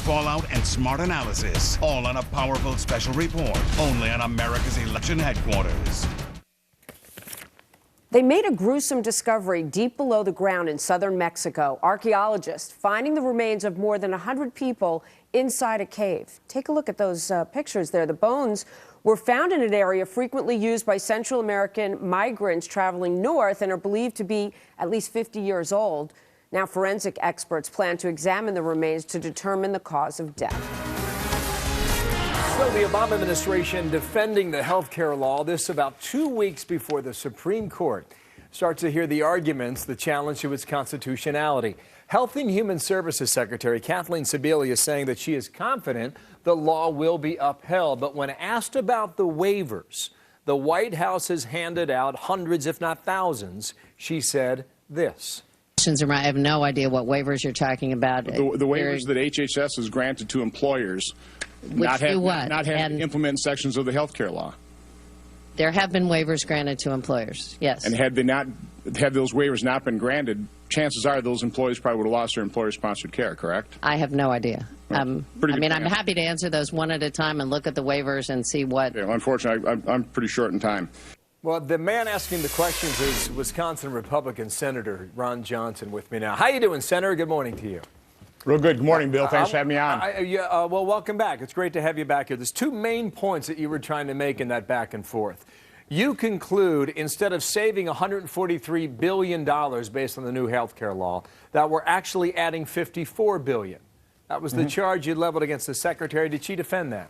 fallout, and smart analysis. All on a powerful special report. Only on America's election headquarters. They made a gruesome discovery deep below the ground in southern Mexico. Archaeologists finding the remains of more than 100 people inside a cave. Take a look at those pictures there. The bones were found in an area frequently used by Central American migrants traveling north and are believed to be at least 50 years old. Now, forensic experts plan to examine the remains to determine the cause of death. So the Obama administration defending the health care law, this about 2 weeks before the Supreme Court starts to hear the arguments, the challenge to its constitutionality. Health and Human Services Secretary Kathleen Sebelius saying that she is confident the law will be upheld. But when asked about the waivers the White House has handed out, hundreds if not thousands, she said this. I have no idea what waivers you're talking about. The waivers that HHS has granted to employers not having to implement sections of the health care law. There have been waivers granted to employers, yes. And had those waivers not been granted, chances are those employees probably would have lost their employer-sponsored care, correct? I have no idea. I'm happy to answer those one at a time and look at the waivers and see what... Yeah, unfortunately, I'm pretty short in time. Well, the man asking the questions is Wisconsin Republican Senator Ron Johnson with me now. How you doing, Senator? Good morning to you. Real good. Good morning, Bill. Thanks for having me on. Well, welcome back. It's great to have you back here. There's two main points that you were trying to make in that back and forth. You conclude, instead of saving $143 billion based on the new health care law, that we're actually adding $54 billion. That was the charge you leveled against the secretary. Did she defend that?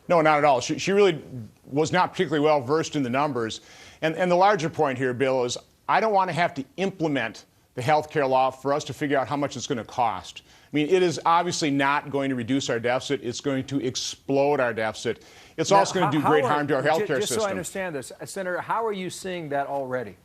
No, not at all. She really was not particularly well versed in the numbers. And the larger point here, Bill, is I don't want to have to implement the health care law for us to figure out how much it's going to cost. I mean, it is obviously not going to reduce our deficit. It's going to explode our deficit. It's also going to do great harm to our health care system. Just so I understand this, Senator, how are you seeing that already?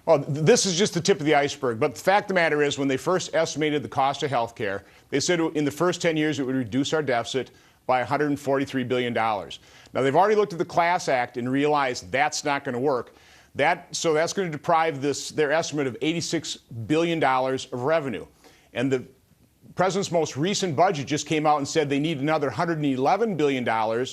Well, this is just the tip of the iceberg. But the fact of the matter is, when they first estimated the cost of health care, they said in the first 10 years it would reduce our deficit by $143 billion. Now, they've already looked at the Class Act and realized that's not going to work. So that's going to deprive their estimate of $86 billion of revenue. And the president's most recent budget just came out and said they need another $111 billion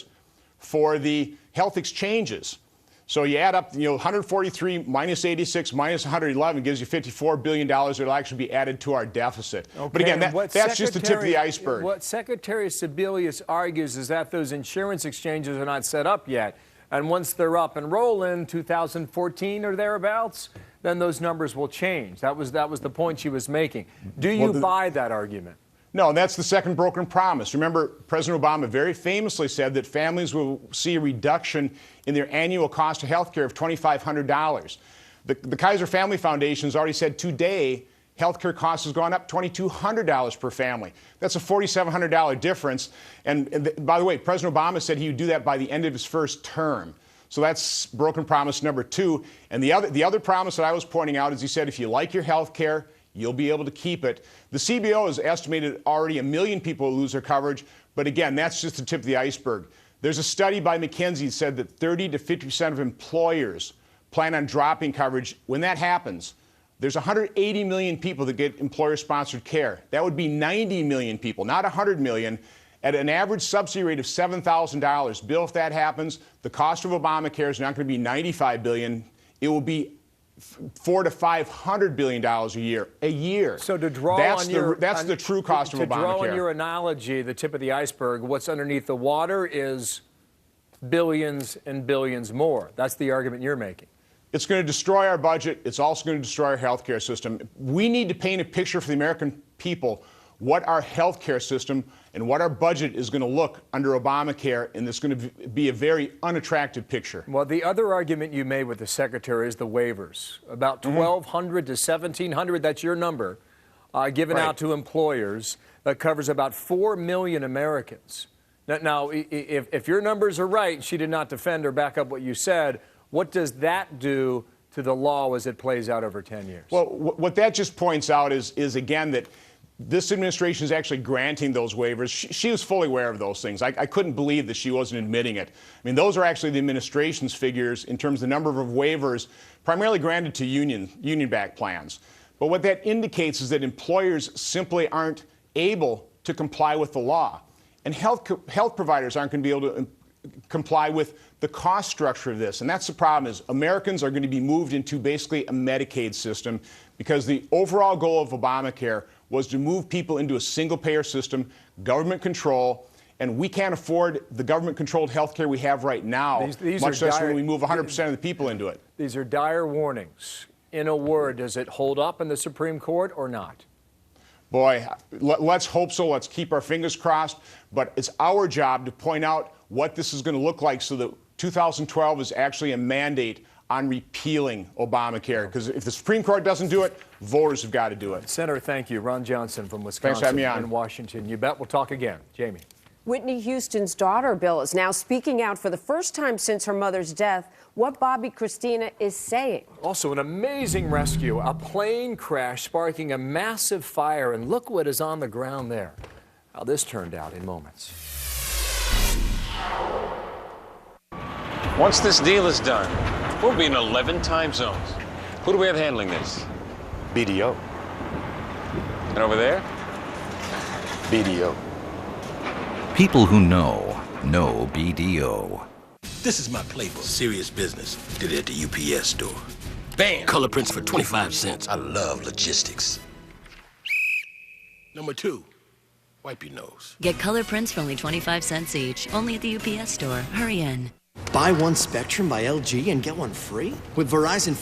for the health exchanges. So you add up, 143 minus 86 minus 111 gives you $54 billion that'll actually be added to our deficit. Okay. But again, that's just the tip of the iceberg. What Secretary Sebelius argues is that those insurance exchanges are not set up yet. And once they're up and rolling, 2014 or thereabouts, then those numbers will change. That was the point she was making. Do you buy that argument? No, and that's the second broken promise. Remember, President Obama very famously said that families will see a reduction in their annual cost of health care of $2,500. The Kaiser Family Foundation has already said today health care costs has gone up $2,200 per family. That's a $4,700 difference. And by the way, President Obama said he would do that by the end of his first term. So that's broken promise number two. And the other promise that I was pointing out is he said if you like your health care, you'll be able to keep it. The CBO has estimated already 1 million people will lose their coverage. But again, that's just the tip of the iceberg. There's a study by McKinsey that said that 30 to 50% of employers plan on dropping coverage. When that happens, there's 180 million people that get employer-sponsored care. That would be 90 million people, not 100 million, at an average subsidy rate of $7,000. Bill, if that happens, the cost of Obamacare is not going to be $95 billion. It will be $400 to $500 billion a year. So to draw that's on the true cost of Obamacare. To draw on your analogy, the tip of the iceberg, what's underneath the water is billions and billions more. That's the argument you're making. It's going to destroy our budget. It's also going to destroy our health care system. We need to paint a picture for the American people what our health care system and what our budget is going to look under Obamacare, and it's going to be a very unattractive picture. Well, the other argument you made with the secretary is the waivers. About 1,200 to 1,700, that's your number, given out to employers. That covers about 4 million Americans. Now, if your numbers are right, she did not defend or back up what you said, what does that do to the law as it plays out over 10 years? Well, what that just points out is again, that this administration is actually granting those waivers. She was fully aware of those things. I couldn't believe that she wasn't admitting it. I mean, those are actually the administration's figures in terms of the number of waivers primarily granted to union-backed plans. But what that indicates is that employers simply aren't able to comply with the law. And health providers aren't going to be able to comply with the cost structure of this. And that's the problem, is Americans are going to be moved into basically a Medicaid system, because the overall goal of Obamacare was to move people into a single-payer system, government control, and we can't afford the government-controlled health care we have right now, much less when we move 100% of the people into it. These are dire warnings. In a word, does it hold up in the Supreme Court or not? Boy, let's hope so. Let's keep our fingers crossed. But it's our job to point out what this is going to look like, so that 2012 is actually a mandate on repealing Obamacare. Because if the Supreme Court doesn't do it, voters have got to do it. Senator, thank you. Ron Johnson from Wisconsin. Thanks for having me on. In Washington. You bet. We'll talk again. Jamie. Whitney Houston's daughter, Bill, is now speaking out for the first time since her mother's death. What Bobby Christina is saying. Also, an amazing rescue. A plane crash sparking a massive fire, and look what is on the ground there. How this turned out in moments. Once this deal is done, we'll be in 11 time zones. Who do we have handling this? BDO. And over there? BDO. People who know BDO. This is my playbook. Serious business. Did it at the UPS store. Bam! Color prints for 25 cents. I love logistics. Number 2, wipe your nose. Get color prints for only 25 cents each. Only at the UPS store. Hurry in. Buy one Spectrum by LG and get one free? With Verizon